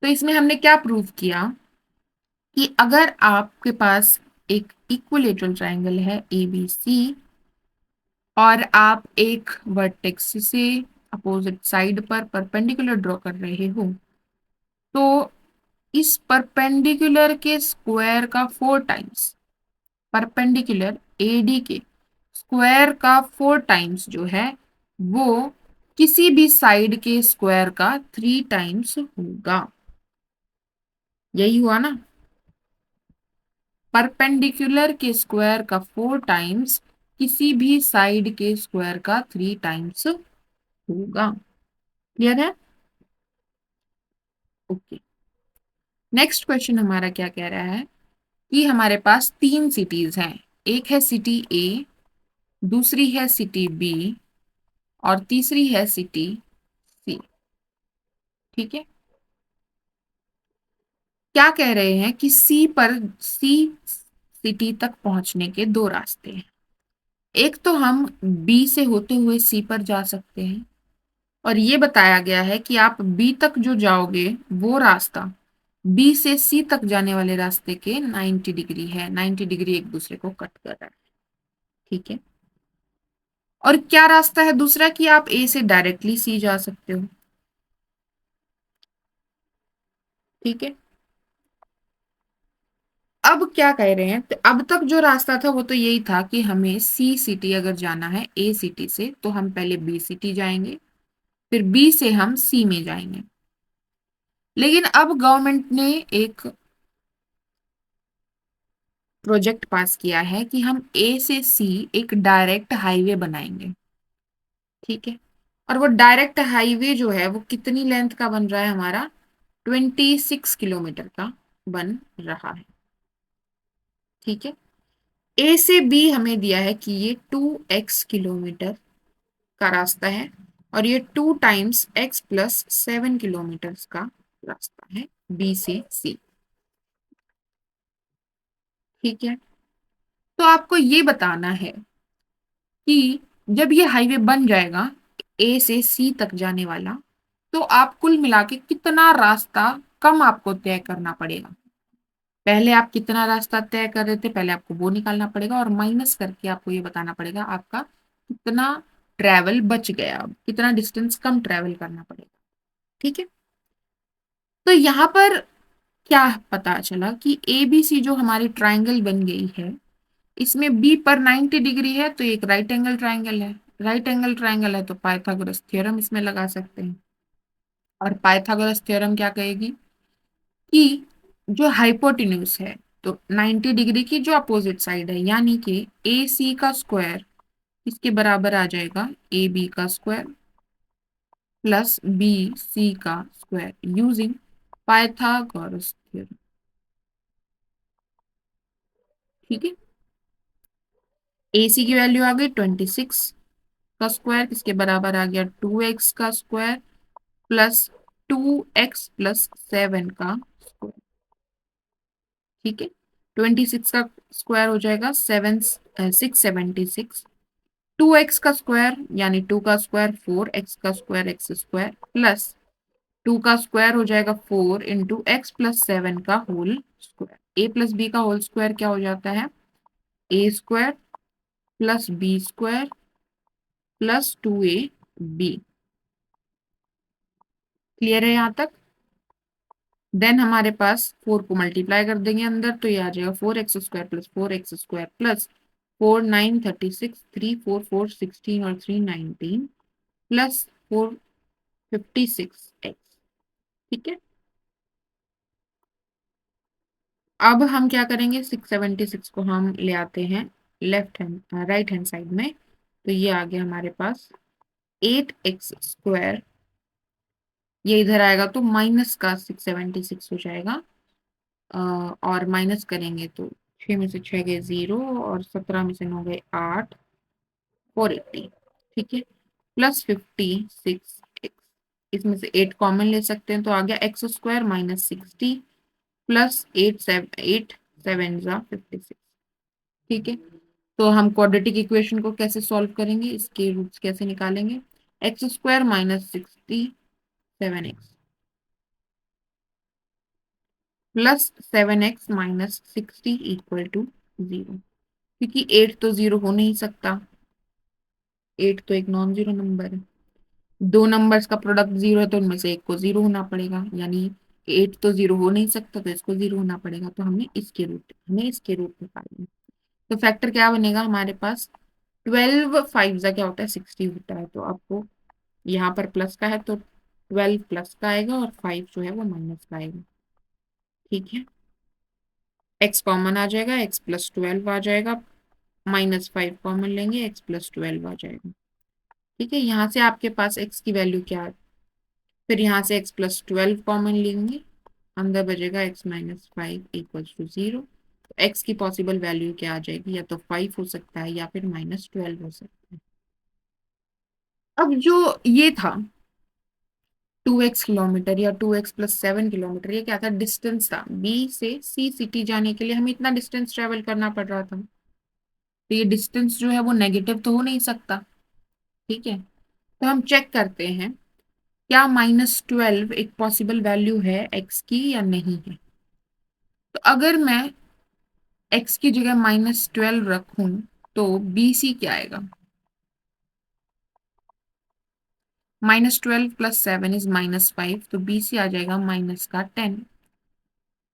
तो इसमें हमने क्या प्रूव किया कि अगर आपके पास एक इक्विलेटरल ट्राइंगल है एबीसी और आप एक वर्टेक्स से अपोजिट साइड पर परपेंडिकुलर ड्रॉ कर रहे हो, तो इस परपेंडिकुलर के स्क्वायर का 4 टाइम्स, परपेंडिकुलर एडी के स्क्वायर का 4 टाइम्स जो है वो किसी भी साइड के स्क्वायर का 3 टाइम्स होगा। यही हुआ ना, परपेंडिकुलर के स्क्वायर का 4 टाइम्स किसी भी साइड के स्क्वायर का 3 टाइम्स होगा। क्लियर है? ओके, नेक्स्ट क्वेश्चन हमारा क्या कह रहा है कि हमारे पास 3 सिटीज हैं। एक है सिटी ए, दूसरी है सिटी बी और तीसरी है सिटी सी। ठीक है, क्या कह रहे हैं कि सी सिटी तक पहुंचने के 2 रास्ते हैं। एक तो हम बी से होते हुए सी पर जा सकते हैं, और ये बताया गया है कि आप बी तक जो जाओगे वो रास्ता बी से सी तक जाने वाले रास्ते के 90 डिग्री है, 90 डिग्री एक दूसरे को कट कर रहा है। ठीक है, और क्या रास्ता है दूसरा, कि आप ए से डायरेक्टली सी जा सकते हो। ठीक है, अब क्या कह रहे हैं, तो अब तक जो रास्ता था वो तो यही था कि हमें सी सिटी अगर जाना है ए सिटी से तो हम पहले बी सिटी जाएंगे, फिर बी से हम सी में जाएंगे। लेकिन अब गवर्नमेंट ने एक प्रोजेक्ट पास किया है कि हम ए से सी एक डायरेक्ट हाईवे बनाएंगे। ठीक है, और वो डायरेक्ट हाईवे जो है वो कितनी लेंथ का बन रहा है हमारा, 26 किलोमीटर का बन रहा है। ठीक है, ए से बी हमें दिया है कि ये 2x किलोमीटर का रास्ता है और ये 2 टाइम्स x+7 किलोमीटर का रास्ता है बी से सी। ठीक है, तो आपको ये बताना है कि जब ये हाईवे बन जाएगा ए से सी तक जाने वाला, तो आप कुल मिला के कितना रास्ता कम आपको तय करना पड़ेगा। पहले आप कितना रास्ता तय कर रहे थे, पहले आपको वो निकालना पड़ेगा और माइनस करके आपको ये बताना पड़ेगा आपका कितना ट्रैवल बच गया, कितना डिस्टेंस कम ट्रैवल करना पड़ेगा। ठीक है, तो यहाँ पर क्या पता चला कि ए बी सी जो हमारी ट्राइंगल बन गई है, इसमें बी पर 90 डिग्री है तो एक राइट एंगल ट्राइंगल है। राइट एंगल ट्राइंगल है तो पाइथागोरस थ्योरम इसमें लगा सकते हैं। और पाइथागोरस थ्योरम क्या कहेगी कि जो हाइपोटेन्यूज है, तो 90 डिग्री की जो अपोजिट साइड है, यानी कि ए सी का स्क्वायर इसके बराबर आ जाएगा ए बी का स्क्वायर प्लस बी सी का स्क्वायर यूजिंग पाइथागोरस थ्योरम। ठीक है, ए सी की वैल्यू आ गई 26 का स्क्वायर, इसके बराबर आ गया 2x का स्क्वायर प्लस 2x+7 का स्क्वायर। ठीक है, 26 का स्क्वायर हो जाएगा 676, 2x का स्क्वायर यानी 2 का स्क्वायर 4, x का स्क्वायर एक्स स्क्वायर प्लस 2 का स्क्वायर हो जाएगा 4 × x+7 का whole square. a plus B का होल स्क्वायर क्या हो जाता है, a² plus b² plus 2ab। Clear है यहाँ तक? देन हमारे पास 4 को मल्टीप्लाई कर देंगे अंदर, तो ये आ जाएगा 4x² प्लस 4x² प्लस 4 9 36, 3 4 4 16 और 3 19 प्लस 4 56x। ठीक है, अब हम क्या करेंगे, 676 को हम ले आते हैं left hand right hand side में, तो ये आ गया हमारे पास 8x²। ये इधर आएगा तो माइनस का 676 हो जाएगा, और माइनस करेंगे तो 6 में से 6 गए 0 और 17 में से 9 गए 8, 480। ठीक है, प्लस 56x, इसमें से 8 कॉमन ले सकते हैं, तो आ गया x² माइनस 60 प्लस 8 7 ठीक है, तो हम क्वाड्रेटिक इक्वेशन को कैसे सॉल्व करेंगे, इसके रूट्स कैसे निकालेंगे, x² minus 60 7x plus 7x minus 60 equal to 0, क्योंकि 8 तो 0 हो नहीं सकता, 8 तो एक नॉन जीरो नंबर है, दो नंबर्स का प्रोडक्ट 0 है तो उनमें से एक को 0 होना पड़ेगा, यानी 8 तो 0 हो नहीं सकता तो इसको 0 होना पड़ेगा, तो हमें इसके रूट निकालना है। तो फैक्टर क्या बनेगा हमारे पास, 12 5 क्या होता है 60 होता है, तो आपको यहाँ पर प्लस का है तो 12 प्लस का आएगा और 5 जो है वो माइनस का आएगा। ठीक है, x कॉमन आ जाएगा, x+12 आ जाएगा, -5 कॉमन लेंगे, x+12 आ जाएगा। ठीक है, यहाँ से आपके पास x की वैल्यू क्या है, फिर यहाँ से x+12 कॉमन लेंगे, अंदर बचेगा x-5 इक्वल्स टू 0। x की पॉसिबल वैल्यू क्या आ जाएगी, या तो 5 हो सकता है या फिर -12 हो सकता है। अब जो ये था 2x किलोमीटर या 2x+7 किलोमीटर, ये क्या था, डिस्टेंस था, बी से सी सिटी जाने के लिए हमें इतना डिस्टेंस ट्रेवल करना पड़ रहा था, तो ये डिस्टेंस जो है वो नेगेटिव तो हो नहीं सकता। ठीक है, तो हम चेक करते हैं क्या -12 एक पॉसिबल वैल्यू है x की या नहीं है। तो अगर मैं x की जगह -12 रखूं तो बी सी क्या आएगा, -12 + 7 = -5, तो बी सी आ जाएगा -10।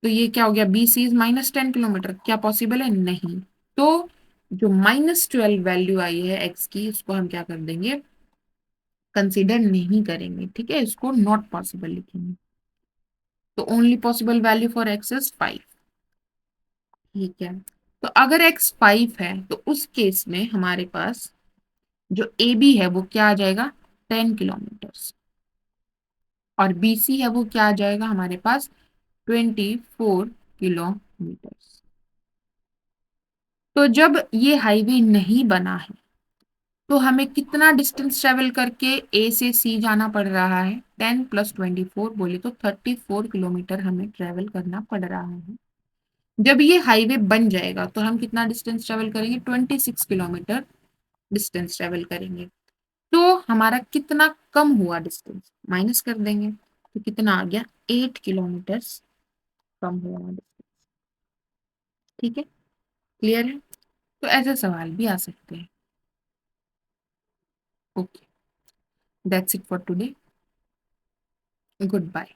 तो ये क्या हो गया, बी सी इज -10 किलोमीटर, क्या पॉसिबल है, नहीं। तो जो -12 वैल्यू आई है एक्स की, उसको हम क्या कर देंगे, कंसीडर नहीं करेंगे। ठीक है, इसको नॉट पॉसिबल लिखेंगे, तो only possible value for x is 5। ठीक है, तो अगर एक्स 5 है तो उस केस में हमारे पास जो ए बी है वो क्या आ जाएगा, 10 किलोमीटर, और बी सी है वो क्या आ जाएगा हमारे पास, 24 किलोमीटर। तो जब ये हाईवे नहीं बना है तो हमें कितना डिस्टेंस ट्रेवल करके ए से सी जाना पड़ रहा है, 10 + 24 बोले तो 34 किलोमीटर हमें ट्रेवल करना पड़ रहा है। जब ये हाईवे बन जाएगा तो हम कितना डिस्टेंस ट्रेवल करेंगे, 26 किलोमीटर डिस्टेंस ट्रेवल करेंगे। तो हमारा कितना कम हुआ डिस्टेंस, माइनस कर देंगे, तो कितना आ गया, 8 किलोमीटर कम हुआ डिस्टेंस। ठीक है, क्लियर है? तो ऐसे सवाल भी आ सकते हैं। Okay, that's it for today, good bye.